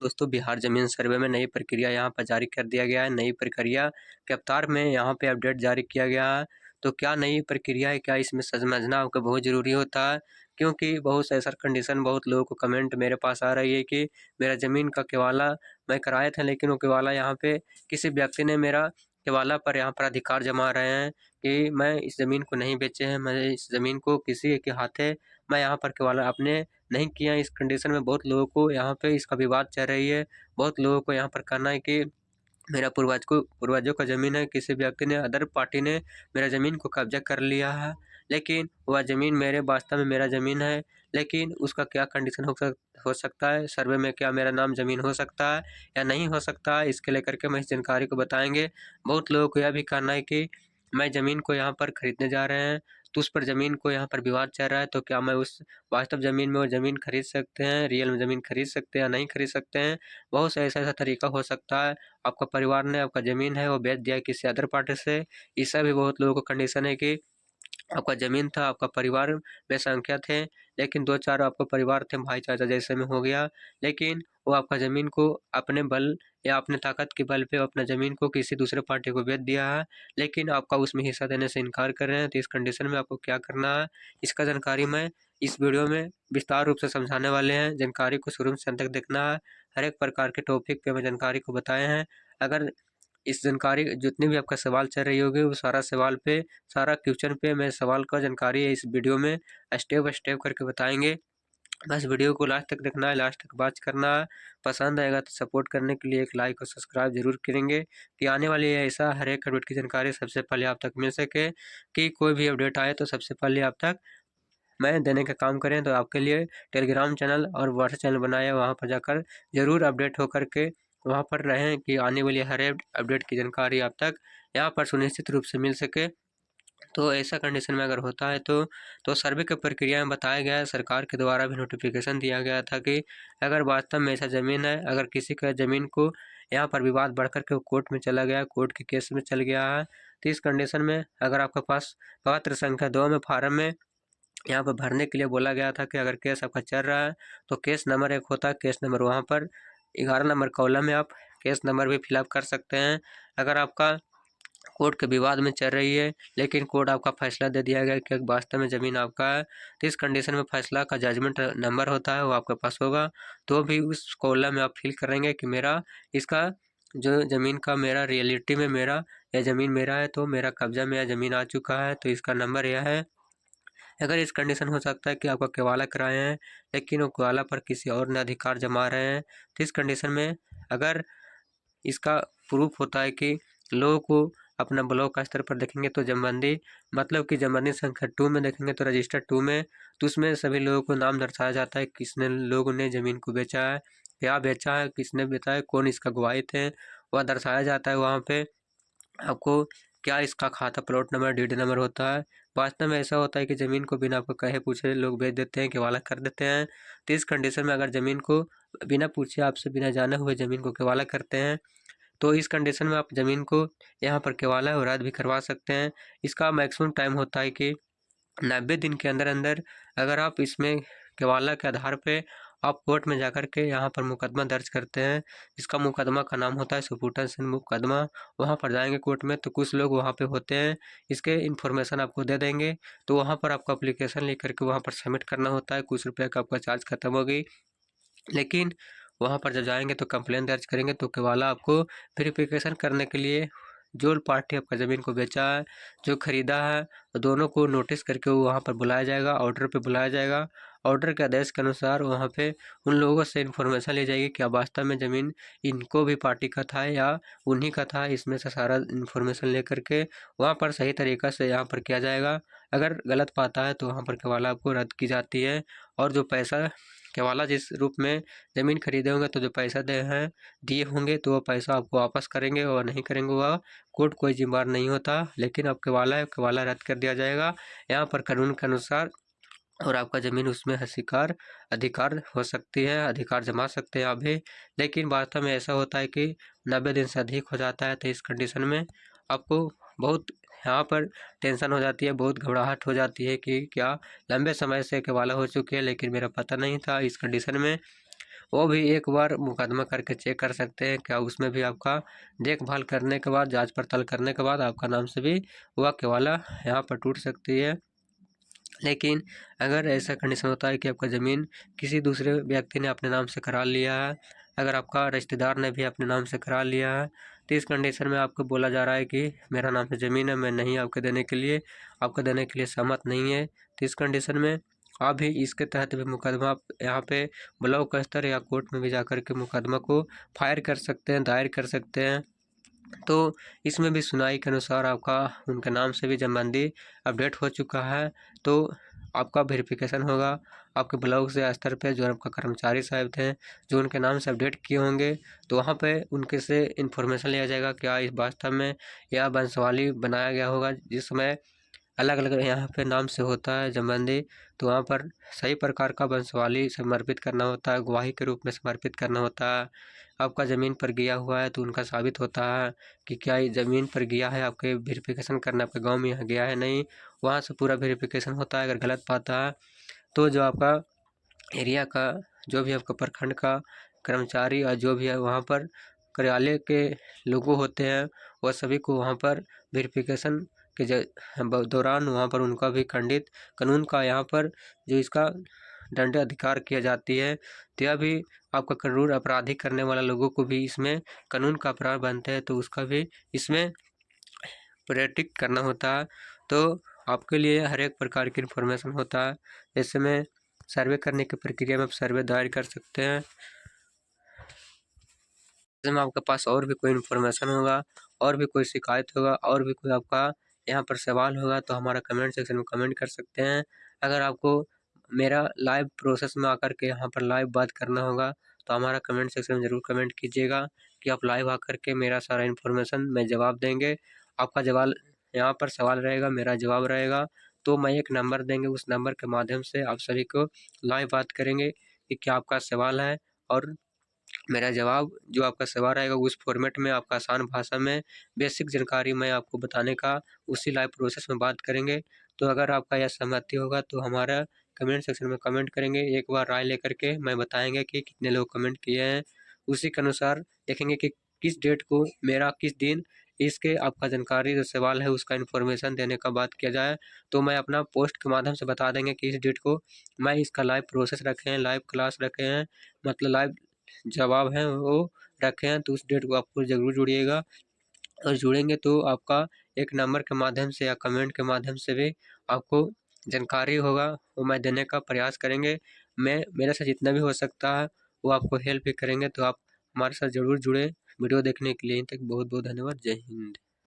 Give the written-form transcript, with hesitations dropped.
दोस्तों बिहार ज़मीन सर्वे में नई प्रक्रिया यहाँ पर जारी कर दिया गया है। नई प्रक्रिया के अवतार में यहाँ पे अपडेट जारी किया गया है। तो क्या नई प्रक्रिया है, क्या इसमें समझना आपको बहुत ज़रूरी होता है, क्योंकि बहुत से ऐसा कंडीशन बहुत लोगों को कमेंट मेरे पास आ रही है कि मेरा ज़मीन का केवाला मैं कराए थे, लेकिन वो केवाला यहाँ पे किसी व्यक्ति ने मेरा केवाला पर यहाँ पर अधिकार जमा रहे हैं कि मैं इस ज़मीन को नहीं बेचे हैं, मैं इस ज़मीन को किसी के हाथे मैं यहाँ पर केवाला अपने नहीं किया। इस कंडीशन में बहुत लोगों को यहाँ पे इसका विवाद चल रही है। बहुत लोगों को यहाँ पर कहना है कि मेरा पूर्वजों का ज़मीन है, किसी व्यक्ति ने अदर पार्टी ने मेरा ज़मीन को कब्ज़ा कर लिया है, लेकिन वह ज़मीन मेरे वास्तव में मेरा ज़मीन है। लेकिन उसका क्या कंडीशन हो सकता है, सर्वे में क्या मेरा नाम ज़मीन हो सकता है या नहीं हो सकता है, इसके लेकर के मैं इस जानकारी को बताएँगे। बहुत लोगों को यह भी कहना है कि मैं ज़मीन को यहाँ पर खरीदने जा रहे हैं, तो उस पर ज़मीन को यहाँ पर विवाद चल रहा है, तो क्या मैं उस वास्तव ज़मीन में वो ज़मीन खरीद सकते हैं, रियल में ज़मीन खरीद सकते हैं या नहीं खरीद सकते हैं। बहुत से ऐसा-ऐसा तरीका हो सकता है। आपका परिवार ने आपका ज़मीन है वो बेच दिया है किसी अदर पार्टी से। इससे भी बहुत लोगों को कंडीशन है कि आपका ज़मीन था, आपका परिवार में संख्या थे, लेकिन 2-4 आपका परिवार थे, भाई-चाचा जैसे में हो गया, लेकिन वो आपका ज़मीन को अपने बल या अपने ताकत के बल पे अपना ज़मीन को किसी दूसरे पार्टी को बेच दिया है, लेकिन आपका उसमें हिस्सा देने से इनकार कर रहे हैं। तो इस कंडीशन में आपको क्या करना है, इसका जानकारी मैं इस वीडियो में विस्तार रूप से समझाने वाले हैं। जानकारी को शुरू से अंत तक देखना है। हर एक प्रकार के टॉपिक पे मैं जानकारी को बताए हैं। अगर इस जानकारी जितनी भी आपका सवाल चल रही होगी, वो सारा सवाल पे, सारा क्वेश्चन पे मैं सवाल का जानकारी है इस वीडियो में स्टेप बाय स्टेप करके बताएँगे। बस वीडियो को लास्ट तक देखना है, लास्ट तक वॉच करना है। पसंद आएगा तो सपोर्ट करने के लिए एक लाइक और सब्सक्राइब ज़रूर करेंगे कि आने वाली ऐसा हर एक अपडेट की जानकारी सबसे पहले आप तक मिल सके, कि कोई भी अपडेट आए तो सबसे पहले आप तक मैं देने का काम करें। तो आपके लिए टेलीग्राम चैनल और व्हाट्सएप चैनल बनाया है, वहाँ पर जाकर ज़रूर अपडेट होकर के वहाँ पर रहें कि आने वाली हर एक अपडेट की जानकारी आप तक यहाँ पर सुनिश्चित रूप से मिल सके। तो ऐसा कंडीशन में अगर होता है तो सर्वे की प्रक्रिया में बताया गया है, सरकार के द्वारा भी नोटिफ़िकेशन दिया गया था कि अगर वास्तव में ऐसा ज़मीन है, अगर किसी का ज़मीन को यहाँ पर विवाद बढ़ कर के वो कोर्ट में चला गया, कोर्ट के केस में चल गया है, तो इस कंडीशन में अगर आपके पास पत्र संख्या 2 में फार्म में यहाँ पर भरने के लिए बोला गया था कि अगर केस आपका चल रहा है, तो केस नंबर 1 होता है, केस नंबर वहाँ पर 11 नंबर कॉलम में आप केस नंबर भी फिलअप कर सकते हैं। अगर आपका कोर्ट के विवाद में चल रही है, लेकिन कोर्ट आपका फैसला दे दिया गया कि वास्तव में ज़मीन आपका है, तो इस कंडीशन में फैसला का जजमेंट नंबर होता है, वो आपके पास होगा। तो भी उस कॉलम में आप फिल करेंगे कि मेरा इसका जो ज़मीन का मेरा रियलिटी में मेरा यह ज़मीन मेरा है, तो मेरा कब्ज़ा में यह ज़मीन आ चुका है, तो इसका नंबर यह है। अगर इस कंडीशन हो सकता है कि आपका केवाला कराए हैं, लेकिन वो केवाला पर किसी और ने अधिकार जमा रहे हैं, तो इस कंडीशन में अगर इसका प्रूफ होता है कि लोगों को अपना ब्लॉक का स्तर पर देखेंगे तो जमबंदी मतलब कि जमबंदी संख्या 2 में देखेंगे तो रजिस्टर 2 में, तो उसमें सभी लोगों को नाम दर्शाया जाता है, किसने लोगों ने ज़मीन को बेचा है, क्या बेचा है, किसने बेचा है, कौन इसका गवाही थे, वह दर्शाया जाता है वहाँ पे। आपको क्या इसका खाता प्लॉट नंबर, डीड नंबर होता है। वास्तव में ऐसा होता है कि ज़मीन को बिना आपको कहे पूछे लोग बेच देते हैं, केवाला कर देते हैं। तो इस कंडीशन में अगर ज़मीन को बिना पूछे आपसे बिना जाने हुए ज़मीन को केवाला करते हैं, तो इस कंडीशन में आप ज़मीन को यहाँ पर केवाला और रद्द भी करवा सकते हैं। इसका मैक्सिमम टाइम होता है कि 90 दिन के अंदर-अंदर अगर आप इसमें केवाला के आधार पे आप कोर्ट में जाकर के यहाँ पर मुकदमा दर्ज करते हैं। इसका मुकदमा का नाम होता है सुपुर्द सिंह मुकदमा। वहाँ पर जाएँगे कोर्ट में तो कुछ लोग वहाँ पे होते हैं, इसके इन्फॉर्मेशन आपको दे देंगे। तो वहाँ पर आपको एप्लीकेशन लिख कर के वहाँ पर सबमिट करना होता है, कुछ रुपये का आपका चार्ज खत्म हो गई। लेकिन वहाँ पर जब जाएँगे तो कंप्लेंट दर्ज करेंगे तो केवाला आपको वेरिफ़िकेशन करने के लिए जो पार्टी आपका ज़मीन को बेचा है, जो खरीदा है, दोनों को नोटिस करके वहाँ पर बुलाया जाएगा, ऑर्डर पे बुलाया जाएगा। ऑर्डर के आदेश के अनुसार वहाँ पे उन लोगों से इन्फॉर्मेशन ली जाएगी क्या वास्तव में ज़मीन इनको भी पार्टी का था या उन्हीं का था। इसमें से सारा इन्फॉर्मेशन लेकर के वहाँ पर सही तरीक़ा से यहाँ पर किया जाएगा। अगर गलत पाता है तो वहाँ पर केवाला आपको रद्द की जाती है और जो पैसा केवाला जिस रूप में ज़मीन खरीदे होंगे तो जो पैसा दिए होंगे तो वो पैसा आपको वापस करेंगे और नहीं करेंगे वह कोर्ट कोई ज़िम्मेदार नहीं होता। लेकिन अब केवाला है, केवाला रद्द कर दिया जाएगा यहाँ पर कानून के अनुसार और आपका ज़मीन उसमें अधिकार हो सकती है, अधिकार जमा सकते हैं आप भी। लेकिन वास्तव में ऐसा होता है कि 90 दिन से अधिक हो जाता है, तो इस कंडीशन में आपको बहुत यहाँ पर टेंशन हो जाती है, बहुत घबराहट हो जाती है कि क्या लंबे समय से केवाला हो चुकी है लेकिन मेरा पता नहीं था। इस कंडीशन में वो भी एक बार मुकदमा करके चेक कर सकते हैं, क्या उसमें भी आपका देखभाल करने के बाद, जांच पड़ताल करने के बाद आपका नाम से भी वह केवाला यहाँ पर टूट सकती है। लेकिन अगर ऐसा कंडीशन होता है कि आपका ज़मीन किसी दूसरे व्यक्ति ने अपने नाम से करा लिया है, अगर आपका रिश्तेदार ने भी अपने नाम से करा लिया है, तो इस कंडीशन में आपको बोला जा रहा है कि मेरा नाम से ज़मीन है, मैं नहीं आपको देने के लिए सहमत नहीं है। तो इस कंडीशन में आप भी इसके तहत भी मुकदमा आप यहाँ पे ब्लॉक स्तर या कोर्ट में भी जाकर के मुकदमा को फायर कर सकते हैं, दायर कर सकते हैं। तो इसमें भी सुनाई के अनुसार आपका उनके नाम से भी जमाबंदी अपडेट हो चुका है, तो आपका वेरिफिकेशन होगा आपके ब्लॉक से स्तर पे जो आपका कर्मचारी साहब थे, जो उनके नाम से अपडेट किए होंगे, तो वहाँ पे उनके से इन्फॉर्मेशन लिया जाएगा क्या इस वास्तव में यह वंशावली बनाया गया होगा, जिस समय अलग अलग यहाँ पे नाम से होता है जमाबंदी, तो वहाँ पर सही प्रकार का वंशावली समर्पित करना होता है, गवाही के रूप में समर्पित करना होता है। आपका ज़मीन पर गया हुआ है तो उनका साबित होता है कि क्या ये ज़मीन पर गया है, आपके वेरिफिकेशन करना आपके गांव में यहाँ गया है नहीं, वहाँ से पूरा वेरिफिकेशन होता है। अगर गलत पाता है तो जो आपका एरिया का, जो भी आपका प्रखंड का कर्मचारी और जो भी है वहाँ पर कार्यालय के लोगों होते हैं, वह सभी को वहाँ पर वेरिफिकेशन के दौरान वहाँ पर उनका भी खंडित कानून का यहाँ पर जो इसका दंड अधिकार किया जाती है, तो यह भी आपका क्रूर अपराधी करने वाला लोगों को भी इसमें कानून का अपराध बनता है, तो उसका भी इसमें प्रेटिक करना होता है। तो आपके लिए हर एक प्रकार की इन्फॉर्मेशन होता है। ऐसे में सर्वे करने की प्रक्रिया में आप सर्वे दायर कर सकते हैं। में आपके पास और भी कोई इन्फॉर्मेशन होगा, और भी कोई शिकायत होगा, और भी कोई आपका यहाँ पर सवाल होगा, तो हमारा कमेंट सेक्शन में कमेंट कर सकते हैं। अगर आपको मेरा लाइव प्रोसेस में आकर के यहाँ पर लाइव बात करना होगा, तो हमारा कमेंट सेक्शन में ज़रूर कमेंट कीजिएगा कि आप लाइव आकर के मेरा सारा इन्फॉर्मेशन में जवाब देंगे। आपका जवाब यहाँ पर सवाल रहेगा, मेरा जवाब रहेगा, तो मैं एक नंबर देंगे, उस नंबर के माध्यम से आप सभी को लाइव बात करेंगे कि क्या आपका सवाल है, और मेरा जवाब जो आपका सवाल रहेगा उस फॉर्मेट में आपका आसान भाषा में बेसिक जानकारी मैं आपको बताने का उसी लाइव प्रोसेस में बात करेंगे। तो अगर आपका यह सहमति होगा तो हमारा कमेंट सेक्शन में कमेंट करेंगे, एक बार राय लेकर के मैं बताएंगे कि कितने लोग कमेंट किए हैं, उसी के अनुसार देखेंगे कि किस डेट को मेरा किस दिन इसके आपका जानकारी जो सवाल है उसका इन्फॉर्मेशन देने का बात किया जाए, तो मैं अपना पोस्ट के माध्यम से बता देंगे कि इस डेट को मैं इसका लाइव प्रोसेस रखे हैं, लाइव क्लास रखे हैं, मतलब लाइव जवाब हैं वो रखे हैं, तो उस डेट को आपको ज़रूर जुड़िएगा। और जुड़ेंगे तो आपका एक नंबर के माध्यम से या कमेंट के माध्यम से भी आपको जानकारी होगा, वो मैं देने का प्रयास करेंगे। मैं मेरे से जितना भी हो सकता है वो आपको हेल्प भी करेंगे, तो आप हमारे साथ ज़रूर जुड़ें। वीडियो देखने के लिए, तक बहुत बहुत धन्यवाद। जय हिंद।